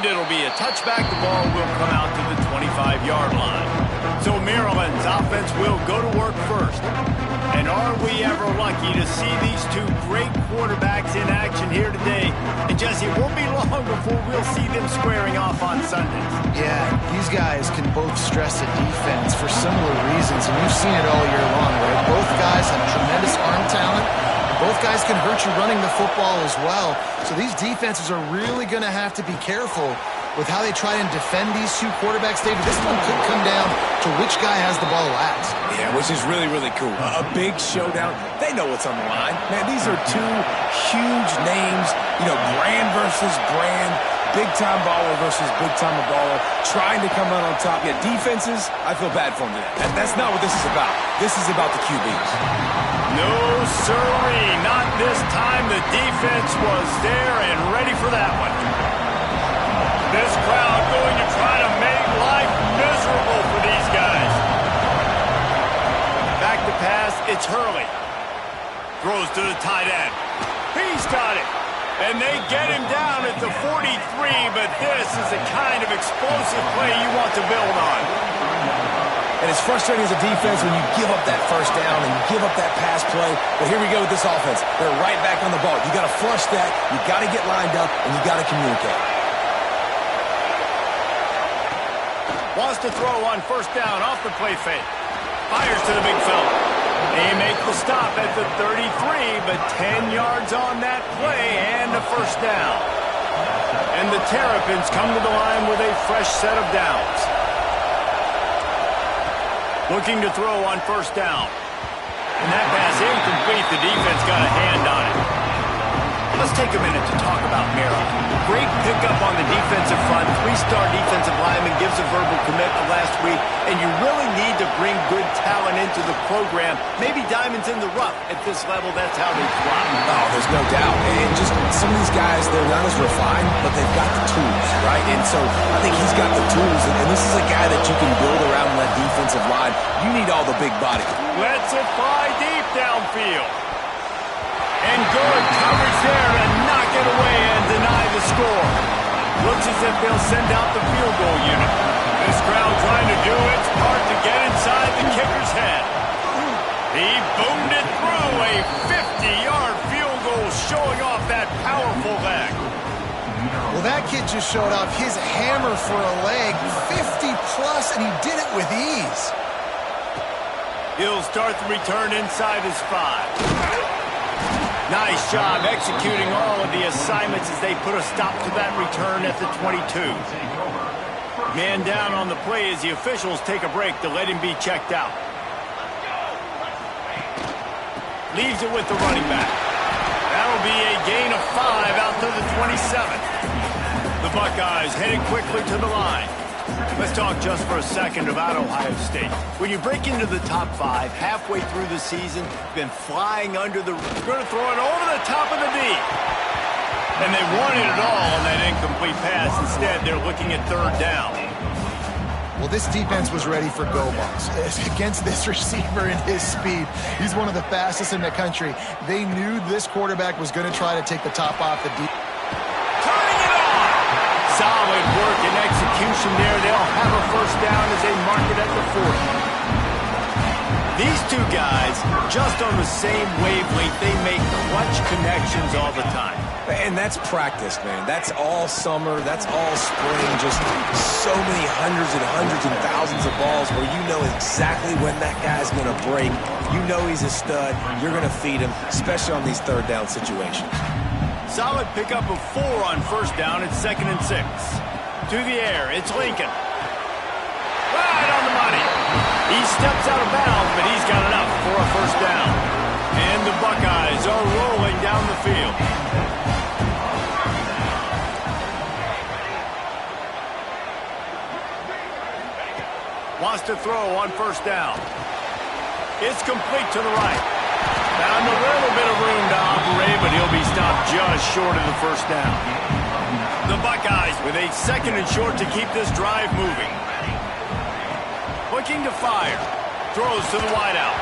and it'll be a touchback. The ball will come out to the 25-yard line. So Maryland's offense will go to work first. And are we ever lucky to see these two great quarterbacks in action here today? And Jesse, it won't be long before we'll see them squaring off on Sundays. Yeah, these guys can both stress the defense for similar reasons, and you've seen it all year long, right? Both guys have tremendous arm talent. Both guys can hurt you running the football as well. So these defenses are really going to have to be careful with how they try and defend these two quarterbacks. David, this one could come down to which guy has the ball last. Yeah, which is really, really cool. A big showdown. They know what's on the line. Man, these are two huge names. You know, brand versus brand. Big-time baller versus big-time baller. Trying to come out on top. Yeah, defenses, I feel bad for them today. And that's not what this is about. This is about the QBs. No, sirree. Not this time. The defense was there and ready for that one. This crowd going to try to make life miserable for these guys. Back to pass, it's Hurley. Throws to the tight end. He's got it. And they get him down at the 43, but this is the kind of explosive play you want to build on. And it's frustrating as a defense when you give up that first down and you give up that pass play. But here we go with this offense. They're right back on the ball. You got to flush that. You got to get lined up, and you got to communicate. Wants to throw on first down off the play fake. Fires to the big fella. They make the stop at the 33, but 10 yards on that play and a first down. And the Terrapins come to the line with a fresh set of downs. Looking to throw on first down. And that pass incomplete. The defense got a hand on it. Let's take a minute to talk about Maryland. Great pickup on the defensive front. Three-star defensive lineman gives a verbal commitment last week, and you really need to bring good talent into the program. Maybe diamonds in the rough. At this level, that's how they thrive. Oh, there's no doubt. And just some of these guys, they're not as refined, but they've got the tools, right? And so I think he's got the tools, and this is a guy that you can build around that defensive line. You need all the big body. Let's it fly deep downfield. And good coverage there to knock it away and deny the score. Looks as if they'll send out the field goal unit. This crowd trying to do its part to get inside the kicker's head. He boomed it through a 50-yard field goal, showing off that powerful leg. Well, that kid just showed off his hammer for a leg, 50-plus, and he did it with ease. He'll start the return inside his 5. Nice job executing all of the assignments as they put a stop to that return at the 22. Man down on the play as the officials take a break to let him be checked out. Leaves it with the running back. That'll be a gain of 5 out to the 27. The Buckeyes headed quickly to the line. Let's talk just for a second about Ohio State. When you break into the top 5 halfway through the season, been flying under the... Going to throw it over the top of the D. And they wanted it all on that incomplete pass. Instead, they're looking at third down. Well, this defense was ready for go balls. Against this receiver and his speed, he's one of the fastest in the country. They knew this quarterback was going to try to take the top off the D. Solid work and execution there. They'll have a first down as they mark it at the 40. These two guys, just on the same wavelength, they make clutch connections all the time. And that's practice, man. That's all summer. That's all spring. Just so many hundreds and thousands of balls where you know exactly when that guy's going to break. You know he's a stud. You're going to feed him, especially on these third down situations. Solid pickup of 4 on first down. It's 2nd and 6. To the air, it's Lincoln. Right on the money. He steps out of bounds, but he's got enough for a first down. And the Buckeyes are rolling down the field. Wants to throw on first down. It's complete to the right. Found a little bit of room to operate, but he'll be stopped just short of the first down. The Buckeyes with a 2nd and short to keep this drive moving. Looking to fire. Throws to the wideout.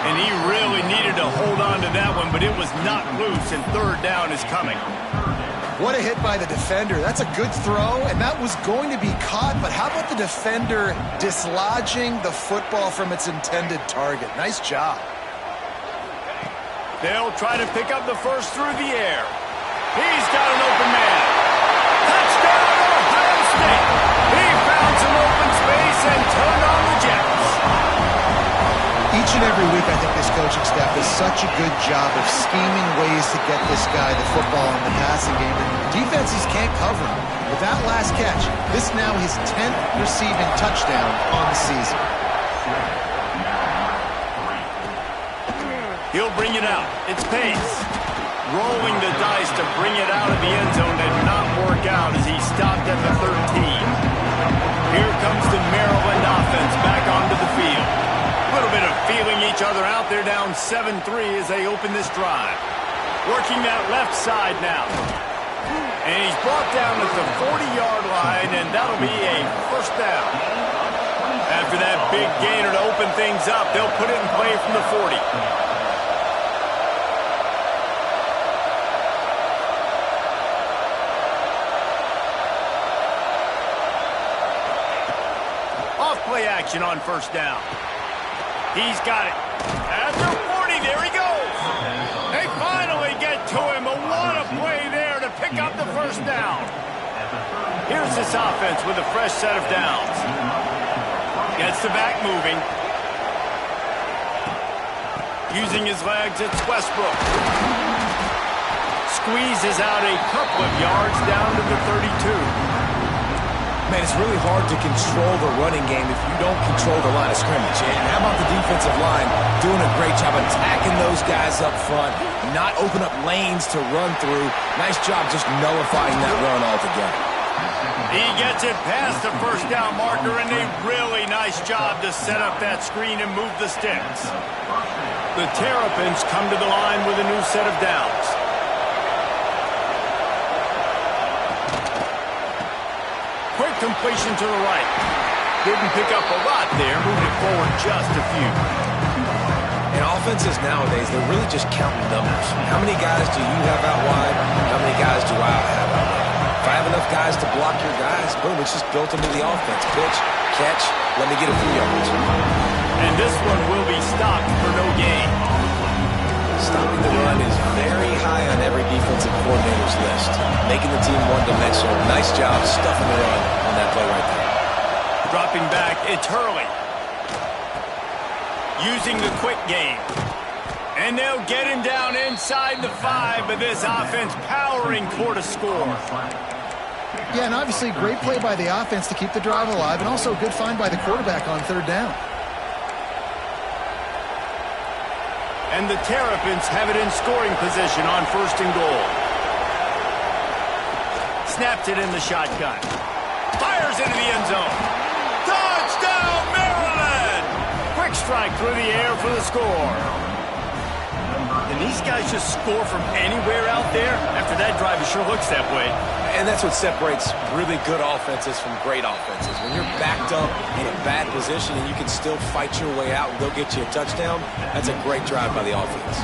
And he really needed to hold on to that one, but it was not loose, and third down is coming. What a hit by the defender. That's a good throw, and that was going to be caught, but how about the defender dislodging the football from its intended target? Nice job. They'll try to pick up the first through the air. He's got an open man. Touchdown, Ohio State. He found some open space and turned on the Jets. Each and every week, I think this coaching staff does such a good job of scheming ways to get this guy the football in the passing game, and defenses can't cover him. With that last catch, this now his 10th receiving touchdown on the season. He'll bring it out. It's Pace. Rolling the dice to bring it out of the end zone did not work out as he stopped at the 13. Here comes the Maryland offense back onto the field. A little bit of feeling each other out. They're down 7-3 as they open this drive. Working that left side now. And he's brought down at the 40-yard line, and that'll be a first down. After that big gainer to open things up, they'll put it in play from the 40. Off-play action on first down. He's got it. At the 40, there he goes. They finally get to him. But what a play there to pick up the first down. Here's this offense with a fresh set of downs. Gets the back moving. Using his legs, it's Westbrook. Squeezes out a couple of yards down to the 32. Man, it's really hard to control the running game if you don't control the line of scrimmage. And how about the defensive line doing a great job attacking those guys up front, not open up lanes to run through. Nice job just nullifying that run altogether. He gets it past the first down marker, and a really nice job to set up that screen and move the sticks. The Terrapins come to the line with a new set of downs. Quick completion to the right. Didn't pick up a lot there, moved it forward just a few. And offenses nowadays, they're really just counting numbers. How many guys do you have out wide? How many guys do I have out wide? If I have enough guys to block your guys, boom, it's just built into the offense. Pitch, catch, let me get a few yards. And this one will be stopped for no gain. Stopping the run is very high on every defensive coordinator's list. Making the team one-dimensional. Nice job stuffing the run on that play right there. Dropping back, it's Hurley. Using the quick game. And they'll get him down inside the 5, but this offense powering toward a score. Yeah, and obviously great play by the offense to keep the drive alive, and also a good find by the quarterback on third down. And the Terrapins have it in scoring position on first and goal. Snaps it in the shotgun. Fires into the end zone. Touchdown, Maryland! Quick strike through the air for the score. And these guys just score from anywhere out there? After that drive, it sure looks that way. And that's what separates really good offenses from great offenses. When you're backed up in a bad position and you can still fight your way out and go get you a touchdown, that's a great drive by the offense.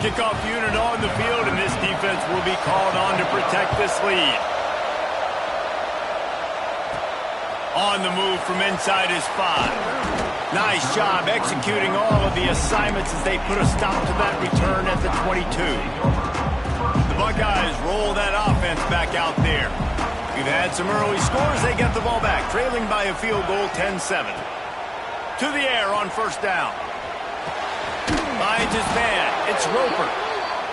Kickoff unit on the field, and this defense will be called on to protect this lead. On the move from inside his 5. Nice job executing all of the assignments as they put a stop to that return at the 22. The Buckeyes roll that offense back out there. We've had some early scores. They get the ball back, trailing by a field goal 10-7. To the air on first down. Finds his man. It's Roper.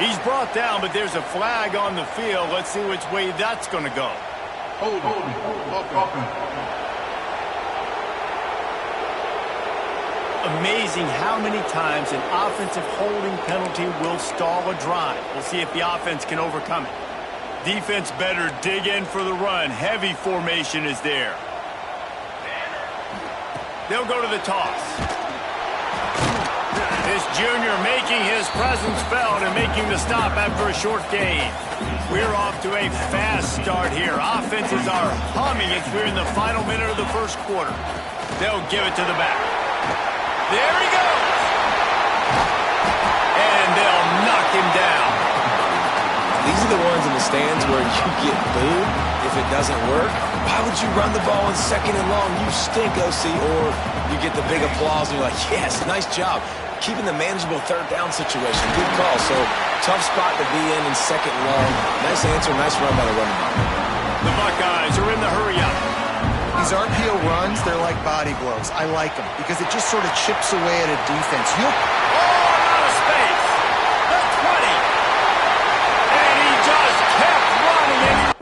He's brought down, but there's a flag on the field. Let's see which way that's going to go. Hold on. Amazing how many times an offensive holding penalty will stall a drive. We'll see if the offense can overcome it. Defense better dig in for the run. Heavy formation is there. They'll go to the toss. This junior making his presence felt and making the stop after a short gain. We're off to a fast start here. Offenses are humming as we're in the final minute of the first quarter. They'll give it to the back. There he goes. stands where you get booed if it doesn't work, why would you run the ball in 2nd and long? You stink, OC. Or you get the big applause and you're like, yes, nice job. Keeping the manageable 3rd down situation. Good call. So tough spot to be in 2nd and long. Nice answer, nice run by the running back. The Buckeyes are in the hurry-up. These RPO runs, they're like body blows. I like them because it just sort of chips away at a defense. Oh, out of space. The 20. And he just kept running it.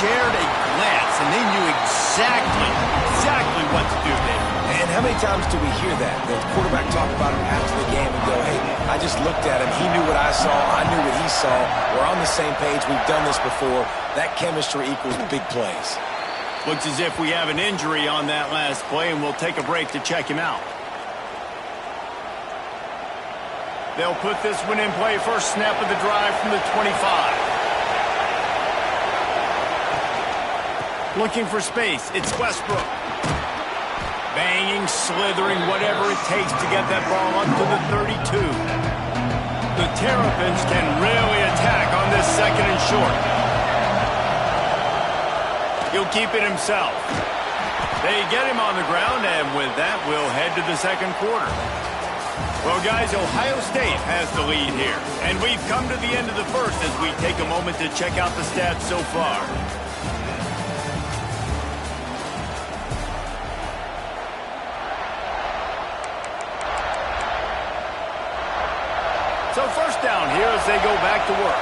shared a glance, and they knew exactly what to do, David. And how many times do we hear that? The quarterback talk about him after the game and go, hey, I just looked at him. He knew what I saw. I knew what he saw. We're on the same page. We've done this before. That chemistry equals big plays. Looks as if we have an injury on that last play, and we'll take a break to check him out. They'll put this one in play. First snap of the drive from the 25. Looking for space. It's Westbrook. Banging, slithering, whatever it takes to get that ball up to the 32. The Terrapins can really attack on this second and short. He'll keep it himself. They get him on the ground, and with that, we'll head to the second quarter. Well, guys, Ohio State has the lead here, and we've come to the end of the first as we take a moment to check out the stats so far. So first down here as they go back to work.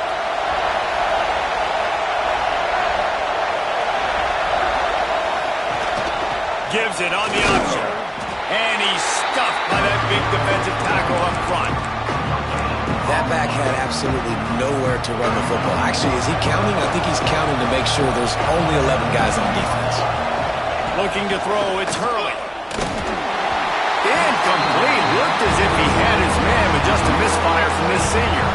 Gives it on the option. And he's stuffed by that big defensive tackle up front. That back had absolutely nowhere to run the football. Actually, is he counting? I think he's counting to make sure there's only 11 guys on defense. Looking to throw, it's Hurley. Incomplete. Looked as if he had his man, but just a misfire from this senior.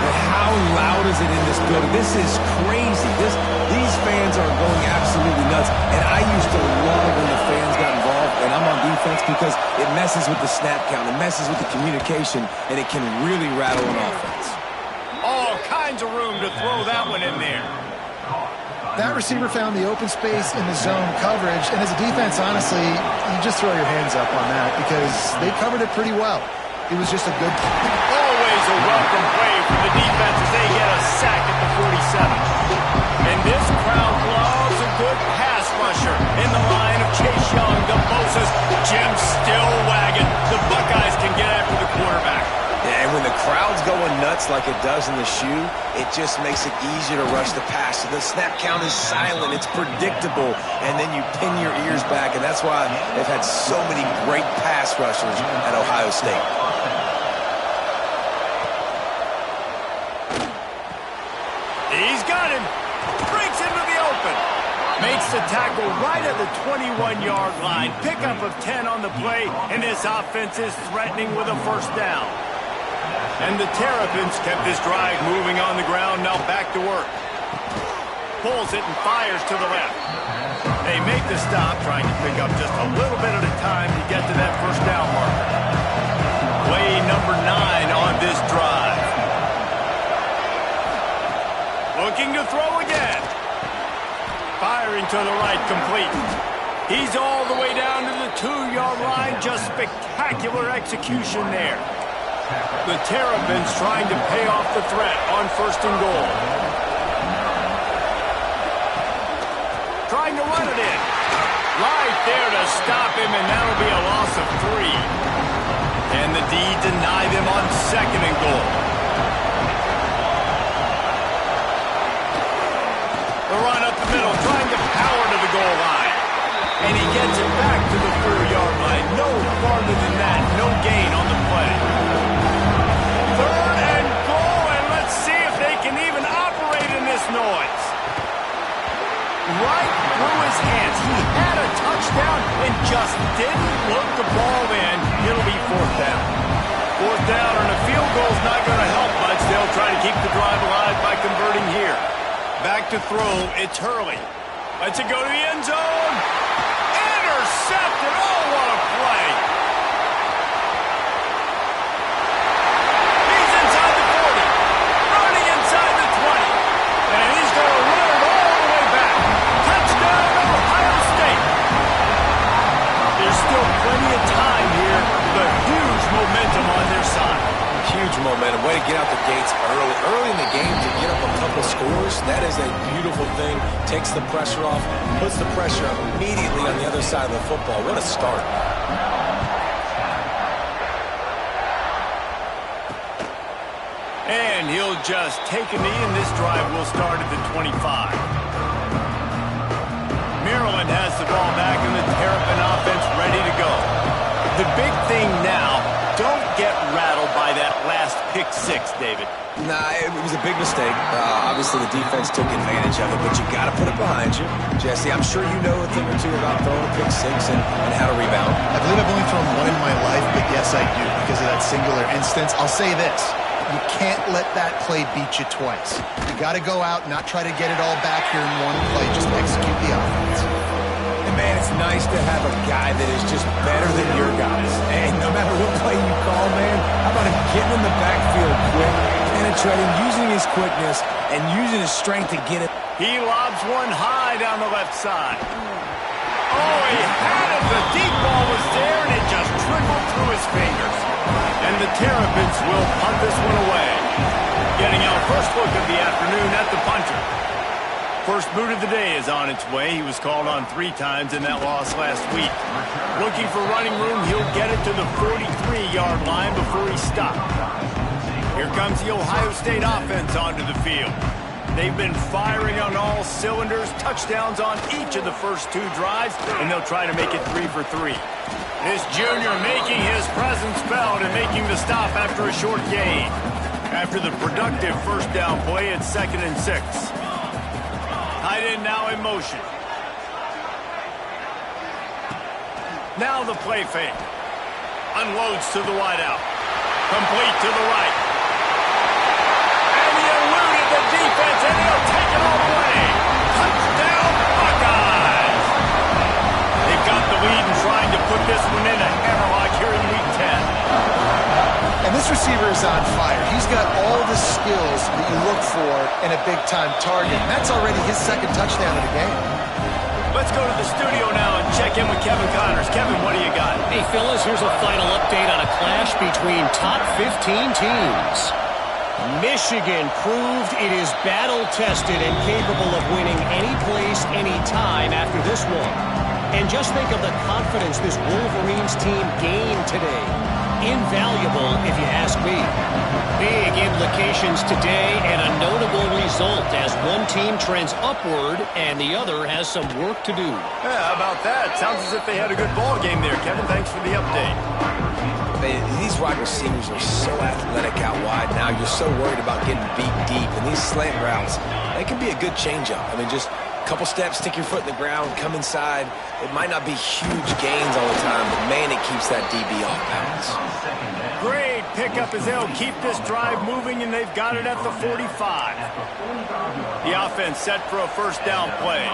But how loud is it in this building? This is crazy. These fans are going absolutely nuts. And I used to love when the fans got involved, and I'm on defense, because it messes with the snap count. It messes with the communication, and it can really rattle an offense. All kinds of room to throw that one in there. That receiver found the open space in the zone coverage, and as a defense, honestly, you just throw your hands up on that because they covered it pretty well. It was just a good play. Always a welcome play from the defense as they get a sack at the 47. And this crowd loves a good pass rusher in the line of Chase Young, the Moses, Jim still wagging. The Buckeyes can get after the quarterback. Yeah, and when the crowd's going nuts like it does in the shoe, it just makes it easier to rush the pass. So the snap count is silent. It's predictable. And then you pin your ears back. And that's why they've had so many great pass rushers at Ohio State. He's got him. Breaks into the open. Makes the tackle right at the 21-yard line. Pickup of 10 on the play. And this offense is threatening with a first down. And the Terrapins kept this drive moving on the ground, now back to work. Pulls it and fires to the left. They make the stop, trying to pick up just a little bit at a time to get to that first down marker. Play number 9 on this drive. Looking to throw again. Firing to the right, complete. He's all the way down to the 2-yard line. Just spectacular execution there. The Terrapins trying to pay off the threat on first and goal. Trying to run it in. Right there to stop him, and that'll be a loss of 3. And the D deny them on second and goal. The run up the middle, trying to power to the goal line. And he gets it back to the 4-yard line. No farther than that. No gain on the play. Third and goal, and let's see if they can even operate in this noise. Right through his hands. He had a touchdown and just didn't look the ball in. It'll be fourth down. Fourth down, and a field goal's not going to help much. They'll try to keep the drive alive by converting here. Back to throw, it's Hurley. Lets it go to the end zone. Intercepted. Oh, what a play. He's inside the 40. Running inside the 20. And he's going to run it all the way back. Touchdown, Ohio State. There's still plenty of time here. The huge momentum on their side. Huge momentum. Way to get out the gates early. Early in the game to get up a couple scores, that is a beautiful thing. Takes the pressure off, puts the pressure immediately on the other side of the football. What a start. And he'll just take a knee, and this drive will start at the 25. Maryland has the ball back and the Terrapin offense ready to go. The big thing now, don't get rattled by that last pick six, David. Nah, it was a big mistake. Obviously, the defense took advantage of it, but you got to put it behind you. Jesse, I'm sure you know a thing or two about throwing a pick six and how to rebound. I believe I've only thrown one in my life, but yes, I do because of that singular instance. I'll say this. You can't let that play beat you twice. You got to go out, not try to get it all back here in one play. Just execute the offense. And, man, it's nice to have a guy that is just better than your guys. And no matter what play you call, man, how about him getting in the backfield quick, penetrating, using his quickness, and using his strength to get it. He lobs one high down the left side. Oh, he had it. The deep ball was there, and it just trickled through his fingers. And the Terrapins will punt this one away. Getting our first look of the afternoon at the punter. First boot of the day is on its way. He was called on 3 times in that loss last week. Looking for running room, he'll get it to the 43-yard line before he stopped. Here comes the Ohio State offense onto the field. They've been firing on all cylinders, touchdowns on each of the first 2 drives, and they'll try to make it 3 for 3. This junior making his presence felt and making the stop after a short gain. After the productive first down play, it's 2nd and 6. Tight end now in motion. Now the play fake. Unloads to the wideout. Complete to the right. And he eluded the defense, and he'll take it all the way. Touchdown, Buckeyes! They've got the lead and trying to put this one in a hammerlock here in Week 10. And this receiver is on fire. He's got all the skills that you look for in a big-time target. That's already his 2nd touchdown of the game. Let's go to the studio now and check in with Kevin Connors. Kevin, what do you got? Hey, fellas, here's a final update on a clash between top 15 teams. Michigan proved it is battle-tested and capable of winning any place, any time after this one. And just think of the confidence this Wolverines team gained today. Invaluable, if you ask me. Big implications today and a notable result as one team trends upward and the other has some work to do. Yeah, how about that? Sounds as if they had a good ball game there, Kevin. Thanks for the update. These wide receivers are so athletic out wide now. You're so worried about getting beat deep. And these slant routes, they can be a good changeup. I mean, just a couple steps, stick your foot in the ground, come inside. It might not be huge gains all the time, but, man, it keeps that DB off balance. Great pickup as they'll keep this drive moving, and they've got it at the 45. The offense set for a first down play.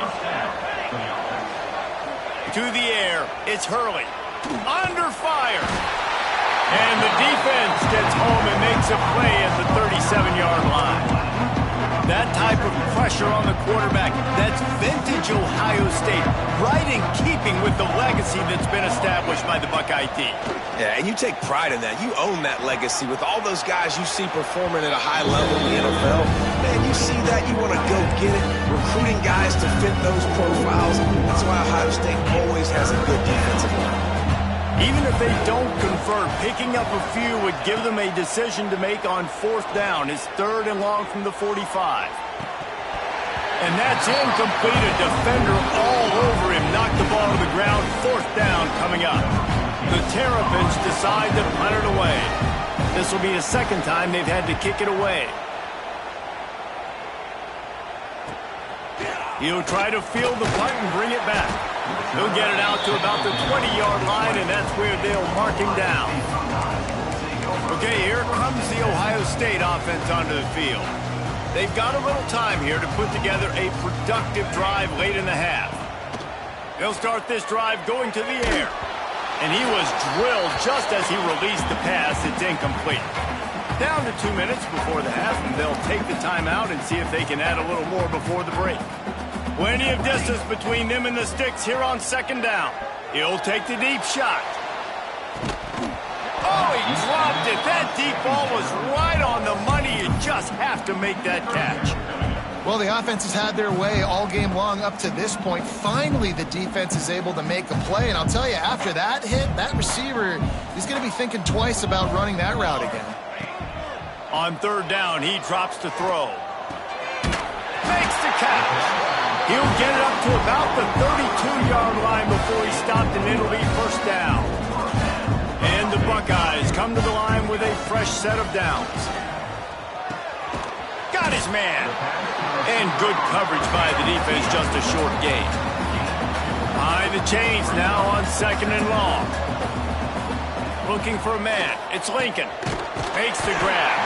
To the air, it's Hurley. Under fire. And the defense gets home and makes a play at the 37-yard line. That type of pressure on the quarterback, that's vintage Ohio State, right in keeping with the legacy that's been established by the Buckeye team. Yeah, and you take pride in that. You own that legacy with all those guys you see performing at a high level in the NFL. Man, you see that, you want to go get it, recruiting guys to fit those profiles. That's why Ohio State always has a good defensive line. Even if they don't convert, picking up a few would give them a decision to make on 4th down. It's 3rd and long from the 45. And that's incomplete. A defender all over him. Knocked the ball to the ground. 4th down coming up. The Terrapins decide to punt it away. This will be the 2nd time they've had to kick it away. He'll try to field the punt and bring it back. He'll get it out to about the 20-yard line, and that's where they'll mark him down. Okay, here comes the Ohio State offense onto the field. They've got a little time here to put together a productive drive late in the half. They'll start this drive going to the air. And he was drilled just as he released the pass. It's incomplete. Down to 2 minutes before the half, and they'll take the timeout and see if they can add a little more before the break. Plenty of distance between them and the sticks here on 2nd down. He'll take the deep shot. Oh, he dropped it. That deep ball was right on the money. You just have to make that catch. Well, the offense has had their way all game long up to this point. Finally, the defense is able to make a play. And I'll tell you, after that hit, that receiver is going to be thinking twice about running that route again. On 3rd down, he drops to throw. Makes the catch. He'll get it up to about the 32-yard line before he's stopped, and it'll be first down. And the Buckeyes come to the line with a fresh set of downs. Got his man. And good coverage by the defense, just a short gain. Behind the chains now on 2nd and long. Looking for a man. It's Lincoln. Makes the grab.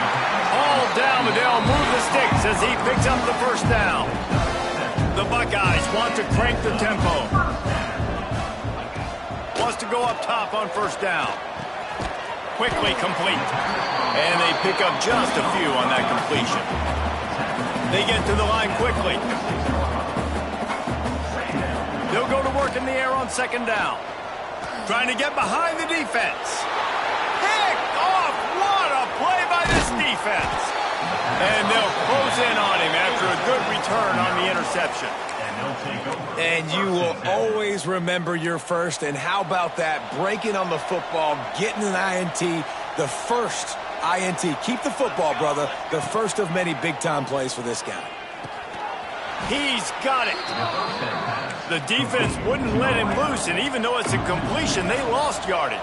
All down, but they'll move the sticks as he picks up the first down. The Buckeyes want to crank the tempo. Wants to go up top on first down. Quickly complete. And they pick up just a few on that completion. They get to the line quickly. They'll go to work in the air on 2nd down. Trying to get behind the defense. Picked off. What a play by this defense. And they'll close in on him after a good return on the interception. And you will always remember your first. And how about that? Breaking on the football, getting an INT, the first INT. Keep the football, brother. The first of many big-time plays for this guy. He's got it. The defense wouldn't let him loose, and even though it's a completion, they lost yardage.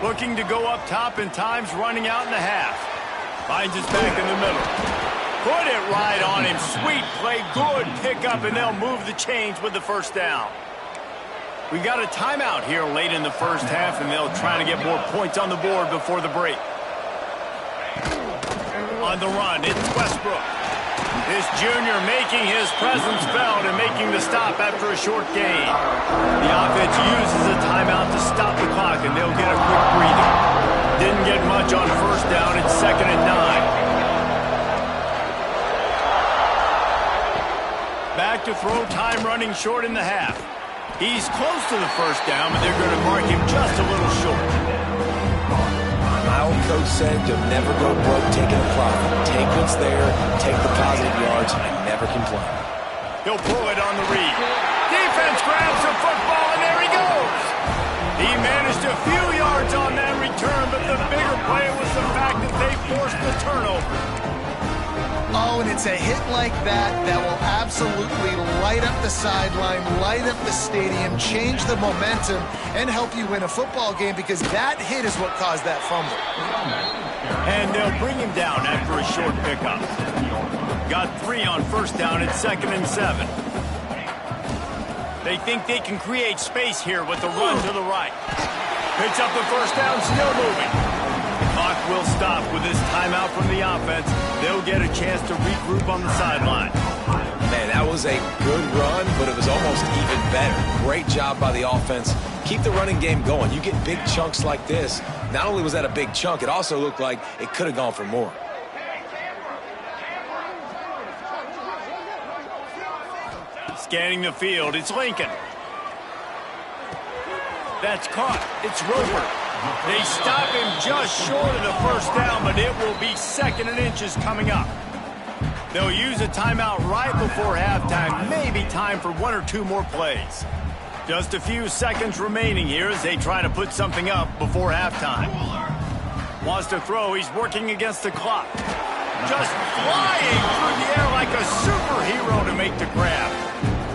Looking to go up top, and time's running out in the half. Finds his back in the middle. Put it right on him. Sweet play, good pickup, and they'll move the chains with the first down. We got a timeout here late in the first half, and they'll try to get more points on the board before the break. On the run, it's Westbrook. This junior making his presence felt and making the stop after a short gain. The offense uses a timeout to stop the clock, and they'll get a quick breather. Didn't get much on first down. It's 2nd and 9. Back to throw, time running short in the half. He's close to the first down, but they're going to mark him just a little short. My old coach said you'll never go broke taking a profit. Take what's there, take the positive yards, and never complain. He'll pull it on the read. Defense grabs the football, and there he goes. He managed a few yards on that return, but the bigger play was the fact that they forced the turnover. Oh, and it's a hit like that that will absolutely light up the sideline, light up the stadium, change the momentum, and help you win a football game, because that hit is what caused that fumble. And they'll bring him down after a short pickup. Got 3 on first down at 2nd and 7. They think they can create space here with the run to the right. Picks up the first down, still moving. Clock will stop with this timeout from the offense. They'll get a chance to regroup on the sideline. Man, that was a good run, but it was almost even better. Great job by the offense. Keep the running game going. You get big chunks like this. Not only was that a big chunk, it also looked like it could have gone for more. Scanning the field, it's Lincoln. That's caught. It's Roper. They stop him just short of the first down, but it will be 2nd and inches coming up. They'll use a timeout right before halftime. Maybe time for 1 or 2 more plays. Just a few seconds remaining here as they try to put something up before halftime. Wants to throw. He's working against the clock. Just flying through the air like a superhero to make the grab.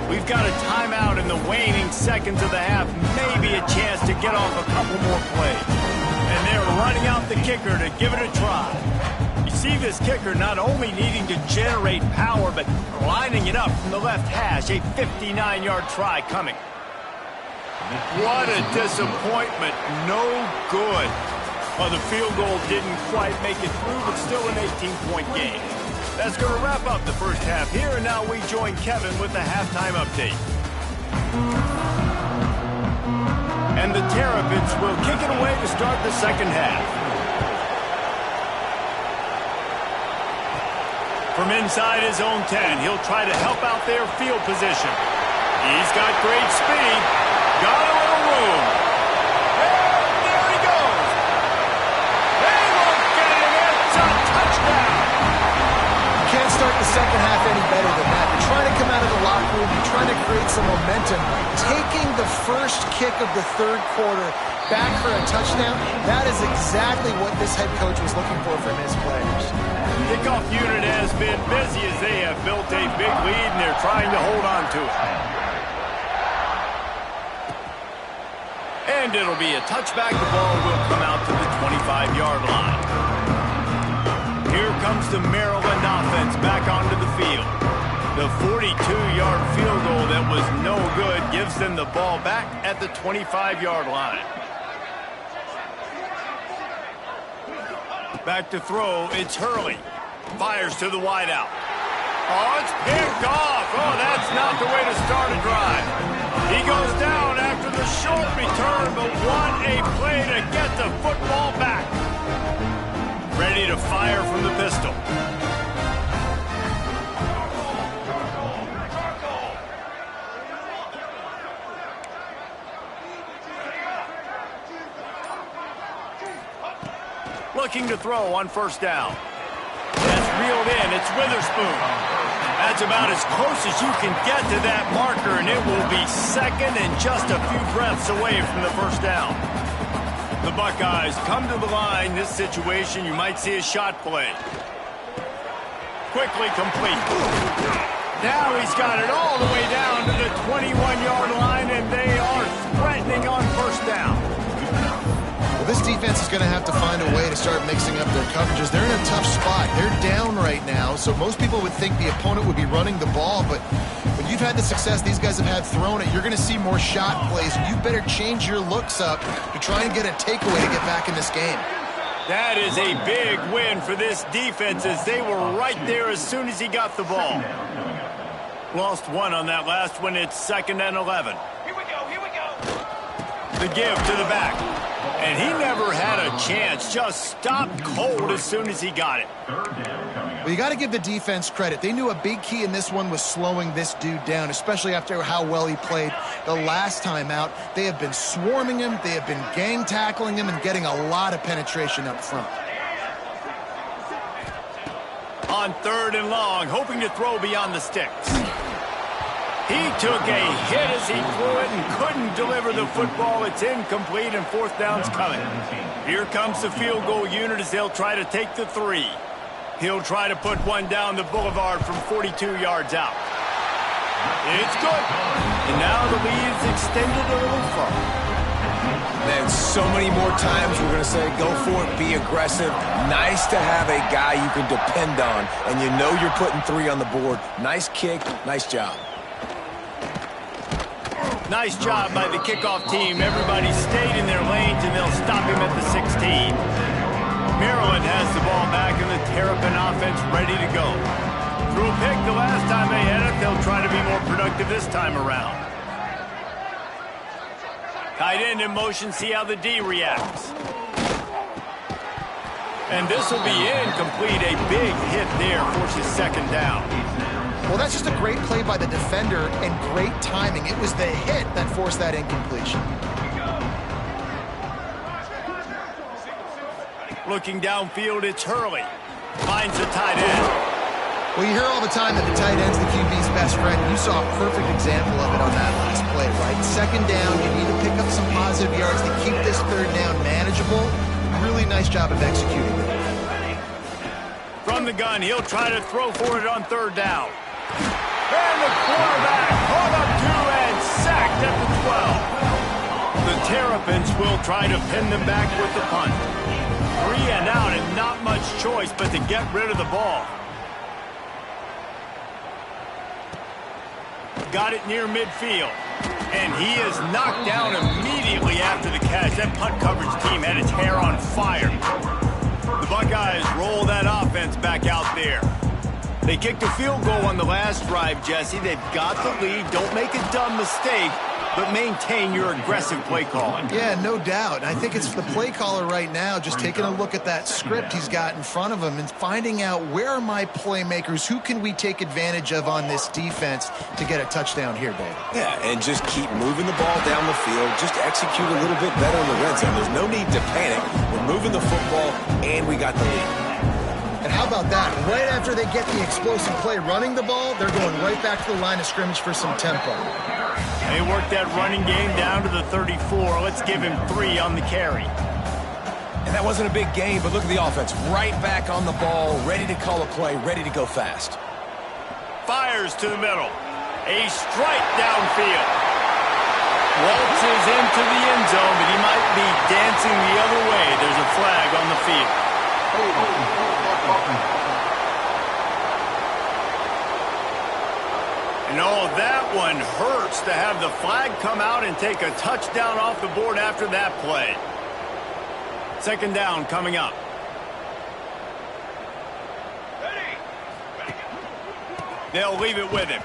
We've got a timeout in the waning seconds of the half. Maybe a chance to get off a couple more plays. And they're running out the kicker to give it a try. You see this kicker not only needing to generate power, but lining it up from the left hash. A 59-yard try coming. What a disappointment. No good. Well, the field goal didn't quite make it through, but still an 18-point game. That's going to wrap up the first half here, and now we join Kevin with the halftime update. And the Terrapins will kick it away to start the second half. From inside his own 10, he'll try to help out their field position. He's got great speed. Got a little room. And there he goes. They won't get him. It's a touchdown. Can't start the second half any better than that. You're trying to come out of the locker room. You're trying to create some momentum. Taking the first kick of the third quarter back for a touchdown, that is exactly what this head coach was looking for from his players. Kickoff unit has been busy as they have built a big lead, and they're trying to hold on to it. And it'll be a touchback. The ball will come out to the 25-yard line. Here comes the Maryland offense back onto the field. The 42-yard field goal that was no good gives them the ball back at the 25-yard line. Back to throw, it's Hurley. Fires to the wideout. Oh, it's picked off. Oh, that's not the way to start a drive. He goes down after the short return, but what a play to get the football back. Ready to fire from the pistol. Looking to throw on first down. That's reeled in. It's Witherspoon. That's about as close as you can get to that marker, and it will be second and just a few breaths away from the first down. The Buckeyes come to the line. This situation, you might see a shot play. Quickly complete. Now he's got it all the way down to the 21-yard line, and they are threatening on first down. This defense is going to have to find a way to start mixing up their coverages. They're in a tough spot. They're down right now, so most people would think the opponent would be running the ball, but when you've had the success these guys have had throwing it, you're going to see more shot plays, and you better change your looks up to try and get a takeaway to get back in this game. That is a big win for this defense as they were right there as soon as he got the ball. Lost one on that last one. It's 2nd and 11. Here we go. The give to the back. And he never had a chance, just stopped cold as soon as he got it. Well, you got to give the defense credit. They knew a big key in this one was slowing this dude down, especially after how well he played the last time out. They have been swarming him, they have been gang tackling him, and getting a lot of penetration up front. On 3rd and long, hoping to throw beyond the sticks. He took a hit as he threw it and couldn't deliver the football. It's incomplete, and 4th down's coming. Here comes the field goal unit as they'll try to take the 3. He'll try to put one down the boulevard from 42 yards out. It's good. And now the lead's extended a little further. Man, so many more times we're going to say, go for it, be aggressive. Nice to have a guy you can depend on, and you know you're putting 3 on the board. Nice kick, nice job. Nice job by the kickoff team. Everybody stayed in their lanes, and they'll stop him at the 16. Maryland has the ball back, and the Terrapin offense ready to go. Threw a pick the last time they had it. They'll try to be more productive this time around. Tight end in motion. See how the D reacts. And this will be incomplete. A big hit there forces 2nd down. Well, that's just a great play by the defender and great timing. It was the hit that forced that incompletion. Looking downfield, it's Hurley. Finds the tight end. Well, you hear all the time that the tight end's the QB's best friend. You saw a perfect example of it on that last play, right? 2nd down, you need to pick up some positive yards to keep this 3rd down manageable. Really nice job of executing it. From the gun, he'll try to throw for it on 3rd down. And the quarterback caught up to and sacked at the 12. The Terrapins will try to pin them back with the punt. 3 and out, and not much choice but to get rid of the ball. Got it near midfield. And he is knocked down immediately after the catch. That punt coverage team had its hair on fire. The Buckeyes roll that offense back out there. They kicked a field goal on the last drive, Jesse. They've got the lead. Don't make a dumb mistake, but maintain your aggressive play calling. Yeah, no doubt. I think it's the play caller right now just taking a look at that script he's got in front of him and finding out where are my playmakers, who can we take advantage of on this defense to get a touchdown here, Dave. Yeah, and just keep moving the ball down the field. Just execute a little bit better in the red zone. There's no need to panic. We're moving the football, and we got the lead. And how about that? Right after they get the explosive play running the ball, they're going right back to the line of scrimmage for some tempo. They worked that running game down to the 34. Let's give him 3 on the carry. And That wasn't a big gain, but look at the offense. Right back on the ball, ready to call a play, ready to go fast. Fires to the middle. A strike downfield. Waltzes into the end zone, but he might be dancing the other way. There's a flag on the field. And oh, that one hurts to have the flag come out and take a touchdown off the board after that play. Second down coming up. They'll leave it with him.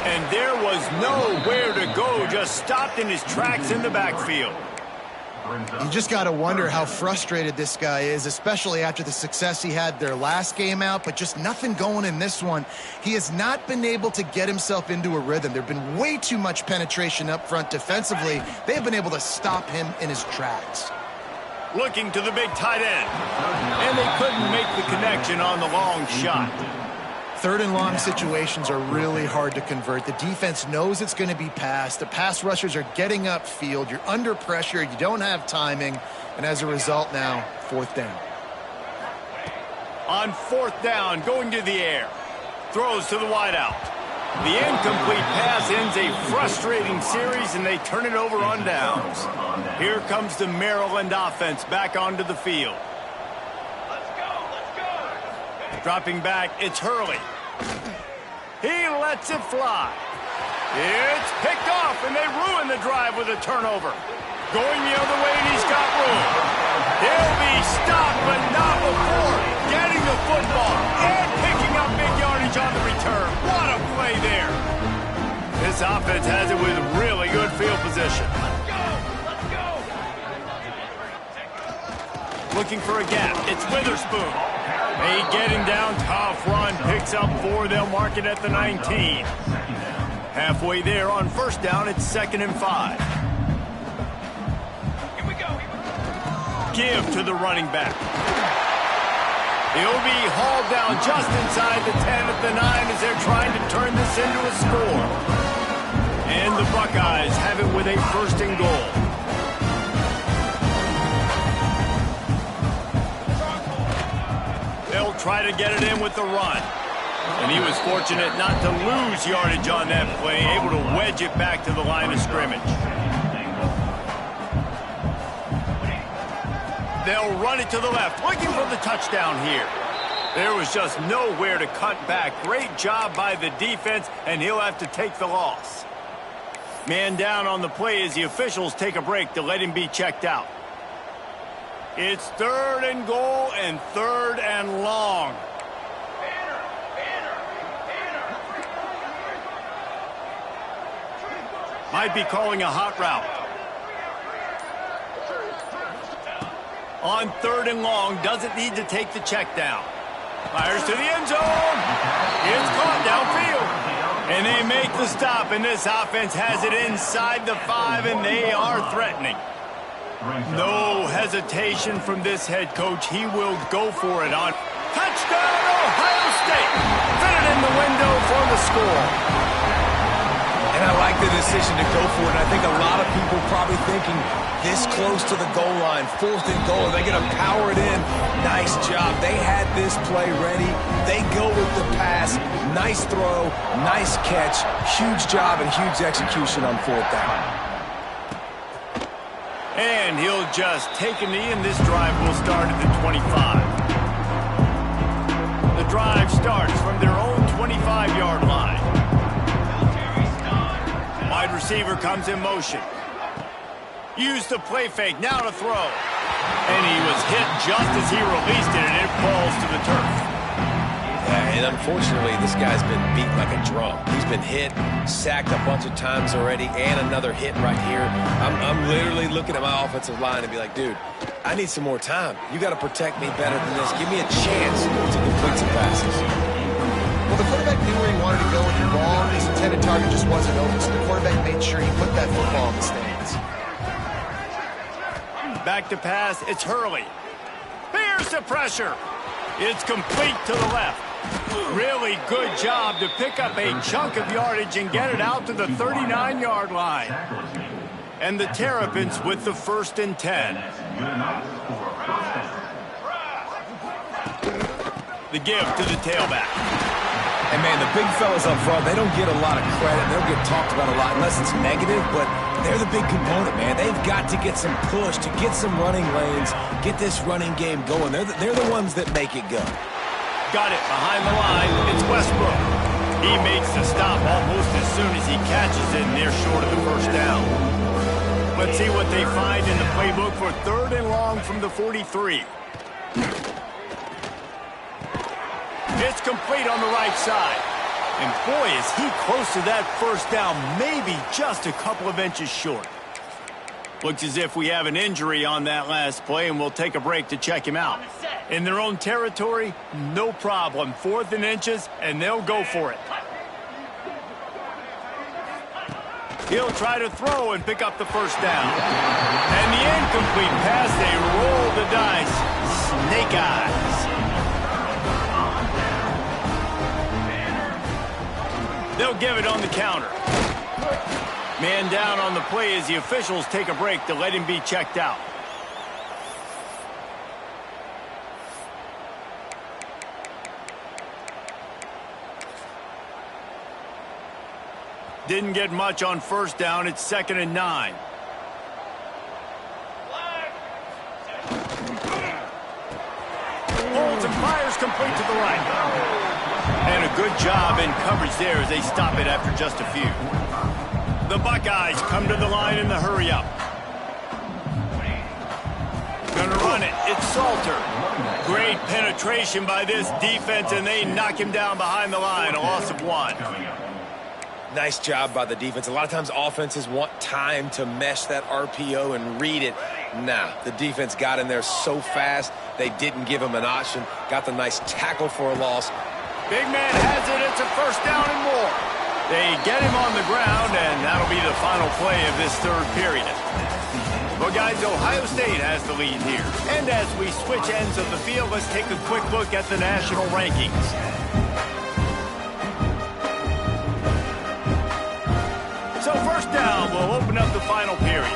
And there was nowhere to go, just stopped in his tracks in the backfield. You just got to wonder how frustrated this guy is, especially after the success he had their last game out, but just nothing going in this one. He has not been able to get himself into a rhythm. There have been way too much penetration up front defensively. They've been able to stop him in his tracks. Looking to the big tight end. And they couldn't make the connection on the long shot. Third and long situations are really hard to convert. The defense knows it's going to be passed. The pass rushers are getting upfield. You're under pressure. You don't have timing. And as a result now, fourth down. On fourth down, going to the air. Throws to the wideout. The incomplete pass ends a frustrating series, and they turn it over on downs. Here comes the Maryland offense back onto the field. Dropping back, it's Hurley. He lets it fly. It's picked off, and they ruin the drive with a turnover. Going the other way, and he's got room. He'll be stopped, but not before getting the football and picking up big yardage on the return. What a play there. This offense has it with really good field position. Let's go! Let's go! Looking for a gap. It's Witherspoon. They get him down, tough run, picks up 4, they'll mark it at the 19. Halfway there on first down, it's 2nd and 5. Here we go. Give to the running back. He'll be hauled down just inside the 10 at the 9 as they're trying to turn this into a score. And the Buckeyes have it with a 1st and goal. They'll try to get it in with the run. And he was fortunate not to lose yardage on that play, able to wedge it back to the line of scrimmage. They'll run it to the left, looking for the touchdown here. There was just nowhere to cut back. Great job by the defense, and he'll have to take the loss. Man down on the play as the officials take a break to let him be checked out. It's 3rd and goal and 3rd and long. Might be calling a hot route. On 3rd and long, doesn't need to take the check down. Fires to the end zone. It's caught downfield. And they make the stop, and this offense has it inside the 5, and they are threatening. No hesitation from this head coach. He will go for it on touchdown, Ohio State. Fit it in the window for the score. And I like the decision to go for it. I think a lot of people probably thinking this close to the goal line, 4th and goal. Are they going to power it in? Nice job. They had this play ready. They go with the pass. Nice throw, nice catch. Huge job and huge execution on 4th down. And he'll just take a knee, and this drive will start at the 25. The drive starts from their own 25-yard line. Wide receiver comes in motion. Use the play fake, now to throw. And he was hit just as he released it, and it falls to the turf. And unfortunately, this guy's been beat like a drum. He's been hit, sacked a bunch of times already, and another hit right here. I'm literally looking at my offensive line and be like, dude, I need some more time. You got to protect me better than this. Give me a chance to complete some passes. Well, the quarterback knew where he wanted to go with the ball. His intended target just wasn't open, so the quarterback made sure he put that football in the stands. Back to pass, it's Hurley. Here's the pressure. It's complete to the left. Really good job to pick up a chunk of yardage and get it out to the 39-yard line. And the Terrapins with the 1st and 10. Good enough for a first down. The give to the tailback. And, man, the big fellas up front, they don't get a lot of credit. They don't get talked about a lot unless it's negative, but they're the big component, man. They've got to get some push, to get some running lanes, get this running game going. They're the ones that make it go. Got it behind the line. It's Westbrook. He makes the stop almost as soon as he catches it, and they're short of the first down. Let's see what they find in the playbook for 3rd and long from the 43. It's complete on the right side. And boy, is he close to that first down, maybe just a couple of inches short. Looks as if we have an injury on that last play, and we'll take a break to check him out. In their own territory, no problem. 4th and inches, and they'll go for it. He'll try to throw and pick up the first down. And the incomplete pass, they roll the dice. Snake eyes. They'll give it on the counter. Man down on the play as the officials take a break to let him be checked out. Didn't get much on first down. It's 2nd and 9. Holds and fires complete to the right. And a good job in coverage there as they stop it after just a few. The Buckeyes come to the line in the hurry-up. Gonna run it. It's Salter. Great penetration by this defense, and they knock him down behind the line. A loss of 1. Nice job by the defense. A lot of times offenses want time to mesh that RPO and read it. Nah, the defense got in there so fast, they didn't give him an option. Got the nice tackle for a loss. Big man has it. It's a first down and more. They get him on the ground, and that'll be the final play of this 3rd period. Well, guys, Ohio State has the lead here. And as we switch ends of the field, let's take a quick look at the national rankings. So first down, we'll open up the final period.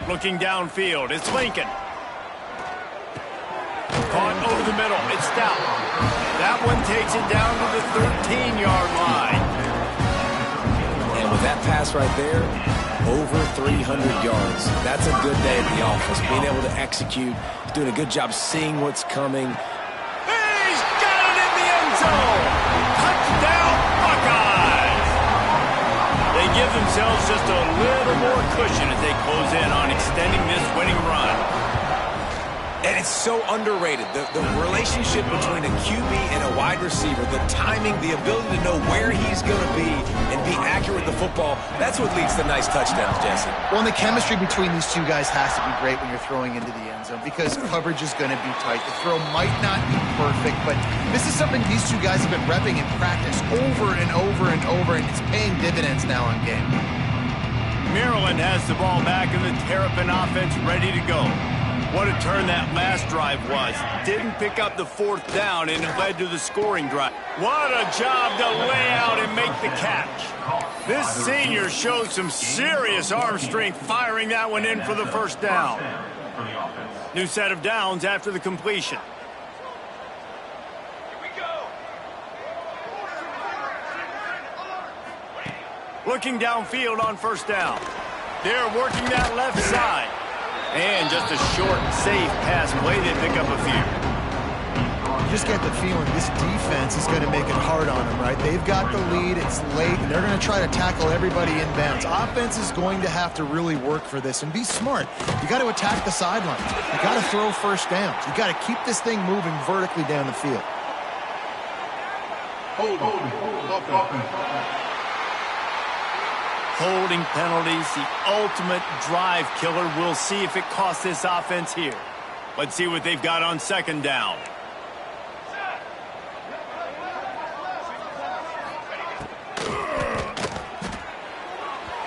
Looking downfield, it's Lincoln. Caught over the middle, it's Stout. That one takes it down to the 13-yard line. And with that pass right there, over 300 yards. That's a good day at the office, being able to execute, doing a good job seeing what's coming. He's got it in the end zone! Touchdown, Buckeyes! They give themselves just a little more cushion as they close in on extending this winning run. And it's so underrated. The relationship between a QB and a wide receiver, the timing, the ability to know where he's going to be and be accurate with the football, that's what leads to nice touchdowns, Jesse. Well, and the chemistry between these two guys has to be great when you're throwing into the end zone because coverage is going to be tight. The throw might not be perfect, but this is something these two guys have been repping in practice over and over and over, and it's paying dividends now on game. Maryland has the ball back and the Terrapin offense ready to go. What a turn that last drive was. Didn't pick up the 4th down, and it led to the scoring drive. What a job to lay out and make the catch. This senior showed some serious arm strength firing that one in for the first down. New set of downs after the completion. Looking downfield on first down. They're working that left side. And just a short, safe pass play. They pick up a few. You just get the feeling this defense is going to make it hard on them, right? They've got the lead. It's late, and they're going to try to tackle everybody inbounds. Offense is going to have to really work for this and be smart. You got to attack the sidelines. You got to throw first downs. You got to keep this thing moving vertically down the field. Holding penalties, the ultimate drive killer. We'll see if it costs this offense here. Let's see what they've got on 2nd down.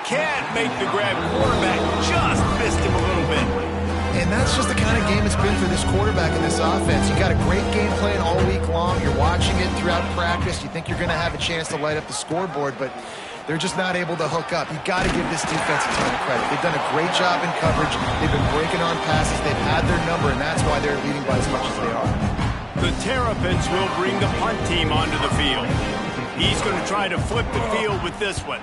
Can't make the grab. Quarterback just missed him a little bit. And that's just the kind of game it's been for this quarterback in this offense. You got a great game plan all week long. You're watching it throughout practice. You think you're going to have a chance to light up the scoreboard, but They're just not able to hook up. You got to give this defense a ton of credit. They've done a great job in coverage. They've been breaking on passes. They've had their number, and that's why they're leading by as much as they are. The Terrapins will bring the punt team onto the field. He's going to try to flip the field with this one.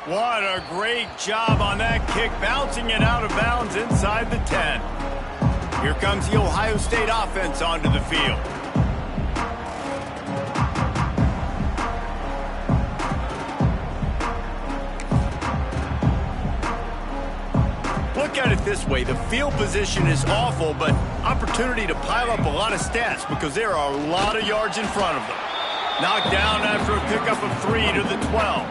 What a great job on that kick, bouncing it out of bounds inside the 10. Here comes the Ohio State offense onto the field. Look at it this way. The field position is awful, but opportunity to pile up a lot of stats because there are a lot of yards in front of them. Knocked down after a pickup of 3 to the 12.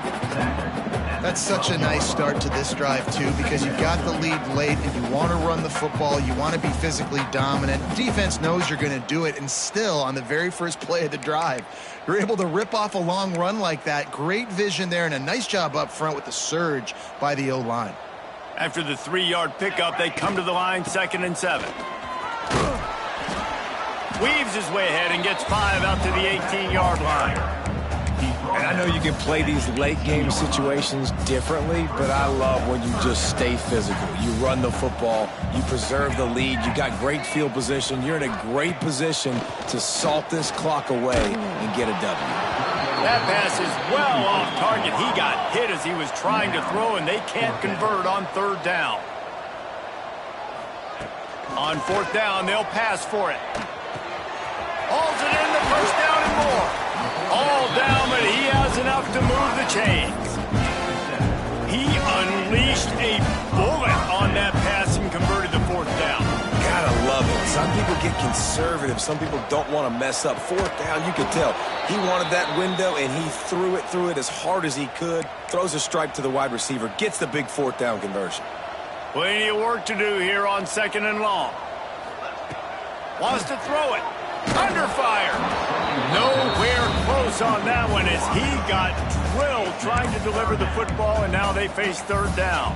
That's such a nice start to this drive, too, because you've got the lead late and you want to run the football. You want to be physically dominant. Defense knows you're going to do it, and still, on the very first play of the drive, you're able to rip off a long run like that. Great vision there, and a nice job up front with the surge by the O-line. After the 3-yard pickup, they come to the line, 2nd and 7. Weaves his way ahead and gets 5 out to the 18-yard line. And I know you can play these late-game situations differently, but I love when you just stay physical. You run the football, you preserve the lead, you got great field position, you're in a great position to salt this clock away and get a W. That pass is well off target. He got hit as he was trying to throw, and they can't convert on 3rd down. On 4th down, they'll pass for it. Hauls it in, the 1st down and more. All down, but he has enough to move the chains. He unleashed a bullet on that pass and converted the 4th down. Gotta love it. Some people get conservative. Some people don't want to mess up. 4th down, you could tell. He wanted that window, and he threw it as hard as he could. Throws a stripe to the wide receiver. Gets the big 4th down conversion. Plenty of work to do here on 2nd and long. Wants to throw it. Under fire. Nowhere close on that one as he got drilled trying to deliver the football, and now they face 3rd down.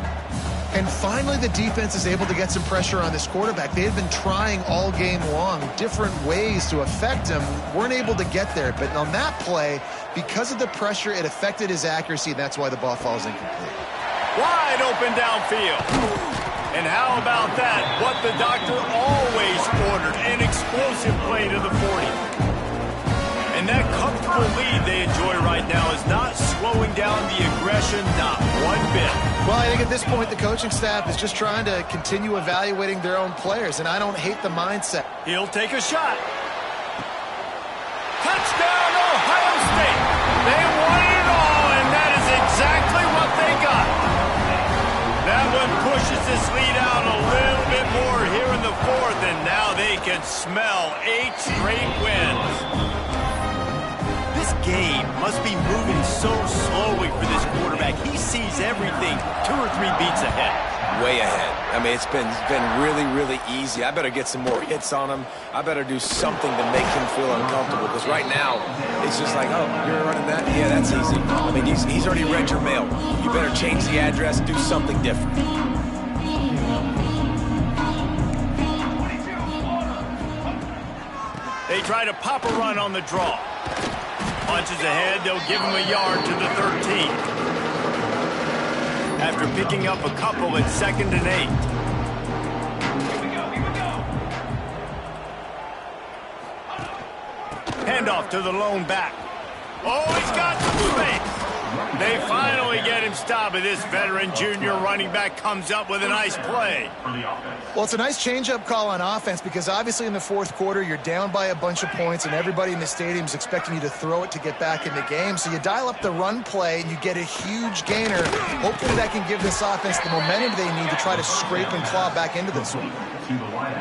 And finally, the defense is able to get some pressure on this quarterback. They had been trying all game long different ways to affect him. Weren't able to get there. But on that play, because of the pressure, it affected his accuracy, and that's why the ball falls incomplete. Wide open downfield. And how about that? What the doctor always ordered, an explosive play to the 40. And that comfortable lead they enjoy right now is not slowing down the aggression, not one bit. Well, I think at this point, the coaching staff is just trying to continue evaluating their own players, and I don't hate the mindset. He'll take a shot. Touchdown, Ohio State. They wanted it all, and that is exactly what they got. That one pushes this lead out a little bit more here in the 4th, and now they can smell 8 straight wins. This game must be moving so slowly for this quarterback. He sees everything 2 or 3 beats ahead. Way ahead. I mean, it's been really, really easy. I better get some more hits on him. I better do something to make him feel uncomfortable, because right now, it's just like, oh, you're running that? Yeah, that's easy. I mean, he's already read your mail. You better change the address, do something different. They try to pop a run on the draw. Punches ahead, they'll give him a yard to the 13. After picking up a couple at 2nd and 8. Handoff to the lone back. Oh, he's got some space. They finally get him stopped, and this veteran junior running back comes up with a nice play. Well, it's a nice change-up call on offense, because obviously in the 4th quarter, you're down by a bunch of points, and everybody in the stadium is expecting you to throw it to get back in the game. So you dial up the run play, and you get a huge gainer. Hopefully that can give this offense the momentum they need to try to scrape and claw back into this one.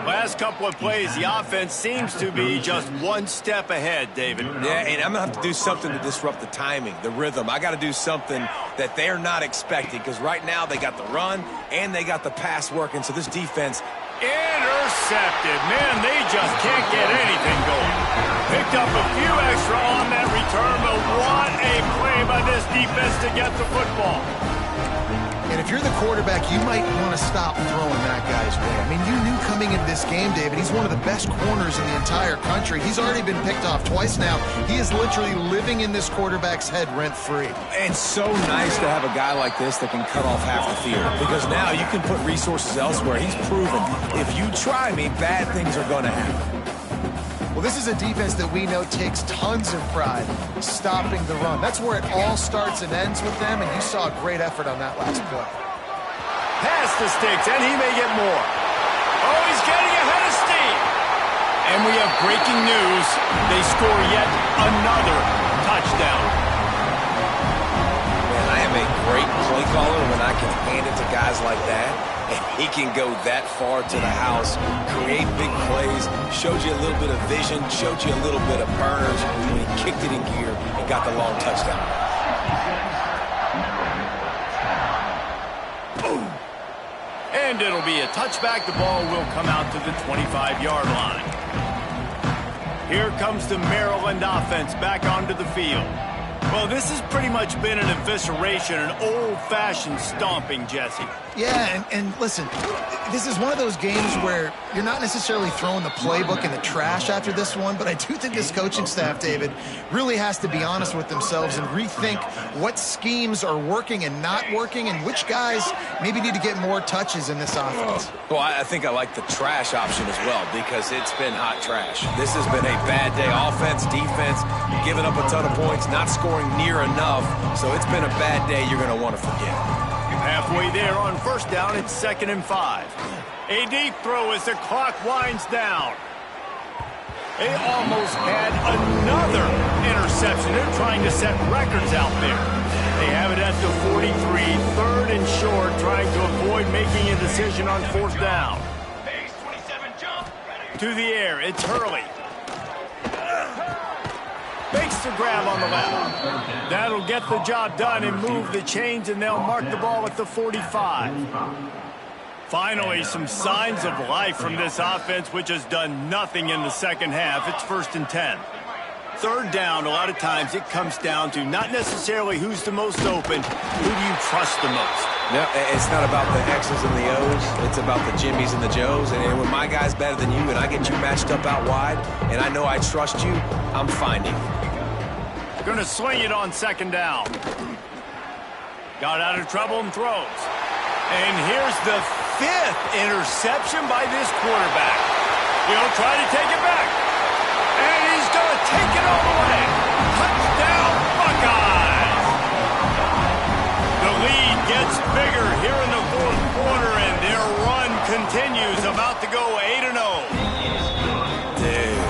Last couple of plays, the offense seems to be just one step ahead, David. Yeah, and I'm going to have to do something to disrupt the timing, the rhythm. I got to do something that they're not expecting, because right now they got the run and they got the pass working, so this defense... Intercepted. Man, they just can't get anything going. Picked up a few extra on that return, but what a play by this defense to get the football. And if you're the quarterback, you might want to stop throwing that guy's way. I mean, you knew coming coming into this game, David. He's one of the best corners in the entire country. He's already been picked off twice now. He is literally living in this quarterback's head rent-free. And so nice to have a guy like this that can cut off half the field, because now you can put resources elsewhere. He's proven if you try me, bad things are going to happen. Well, this is a defense that we know takes tons of pride stopping the run. That's where it all starts and ends with them, and you saw a great effort on that last play. Pass the sticks, and he may get more. Oh, he's getting ahead of steam. And we have breaking news. They score yet another touchdown. Man, I am a great play caller when I can hand it to guys like that. And he can go that far to the house, create big plays, showed you a little bit of vision, showed you a little bit of burners when he kicked it in gear and got the long touchdown. Boom. And it'll be a touchback. The ball will come out to the 25-yard line. Here comes the Maryland offense back onto the field. Well, this has pretty much been an evisceration, an old-fashioned stomping, Jesse. Yeah, and listen, this is one of those games where you're not necessarily throwing the playbook in the trash after this one, but I do think this coaching staff, David, really has to be honest with themselves and rethink what schemes are working and not working and which guys maybe need to get more touches in this offense. Well, I think I like the trash option as well, because it's been hot trash. This has been a bad day. Offense, defense, giving up a ton of points, not scoring near enough, so it's been a bad day you're going to want to forget. Halfway there on first down, it's 2nd and 5. A deep throw as the clock winds down. They almost had another interception. They're trying to set records out there. They have it at the 43, 3rd and short, trying to avoid making a decision on 4th down. To the air, it's Hurley. Makes the grab on the left. That'll get the job done and move the chains, and they'll mark the ball at the 45. Finally, some signs of life from this offense, which has done nothing in the second half. It's 1st and 10. 3rd down, a lot of times it comes down to not necessarily who's the most open, who do you trust the most? No, it's not about the X's and the O's. It's about the Jimmys and the Joes. And when my guy's better than you and I get you matched up out wide and I know I trust you, I'm finding. Going to swing it on 2nd down. Got out of trouble and throws. And here's the 5th interception by this quarterback. He'll try to take it back. And he's going to take it all the way. Touchdown, Buckeyes! The lead gets bigger here in the 4th quarter, and their run continues, about to go 8-0. Dude,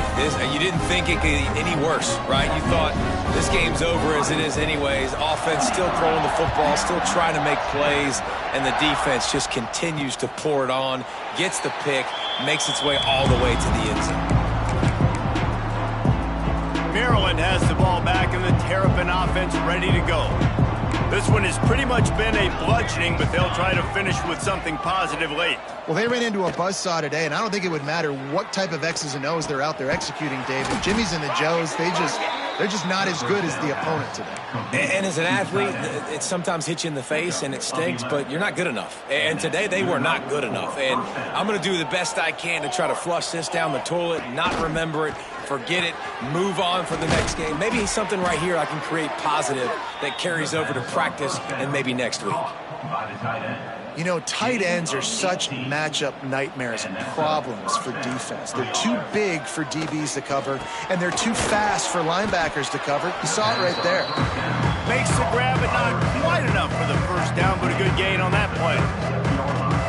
you didn't think it could get any worse, right? You thought this game's over as it is anyways. Offense still throwing the football, still trying to make plays, and the defense just continues to pour it on, gets the pick, makes its way all the way to the end zone. Maryland has the ball back, and the Terrapin offense ready to go. This one has pretty much been a bludgeoning, but they'll try to finish with something positive late. Well, they ran into a buzzsaw today, and I don't think it would matter what type of X's and O's they're out there executing, David. Jimmy's and the Joes, they're just not as good as the opponent today. And as an athlete, it sometimes hits you in the face and it stinks, but you're not good enough. And today they were not good enough. And I'm going to do the best I can to try to flush this down the toilet, not remember it, forget it, move on for the next game. Maybe something right here I can create positive that carries over to practice and maybe next week. You know, tight ends are such matchup nightmares and problems for defense. They're too big for DBs to cover, and they're too fast for linebackers to cover. You saw it right there. Makes the grab, but not quite enough for the 1st down, but a good gain on that play.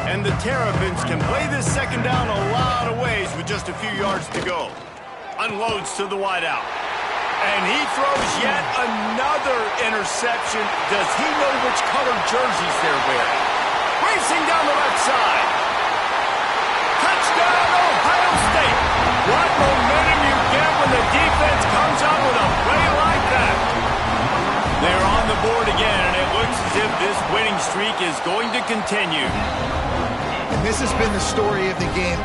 And the Terrapins can play this 2nd down a lot of ways with just a few yards to go. Unloads to the wideout. And he throws yet another interception. Does he know which colored jerseys they're wearing? Racing down the left side. Touchdown, Ohio State. What momentum you get when the defense comes up with a play like that. They're on the board again, and it looks as if this winning streak is going to continue. And this has been the story of the game.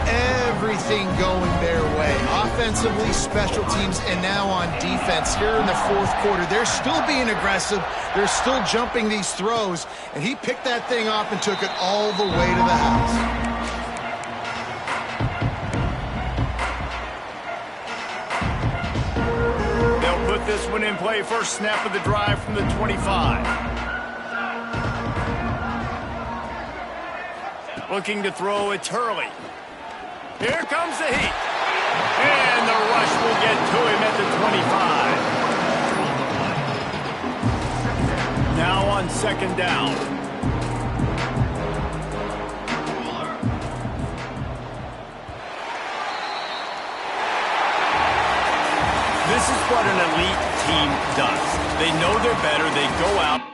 Everything going their way. Offensively, special teams, and now on defense here in the 4th quarter. They're still being aggressive. They're still jumping these throws. And he picked that thing up and took it all the way to the house. put this one in play. First snap of the drive from the 25. Looking to throw, it's Hurley. Here comes the heat. And the rush will get to him at the 25. Now on second down. This is what an elite team does. They know they're better. They go out.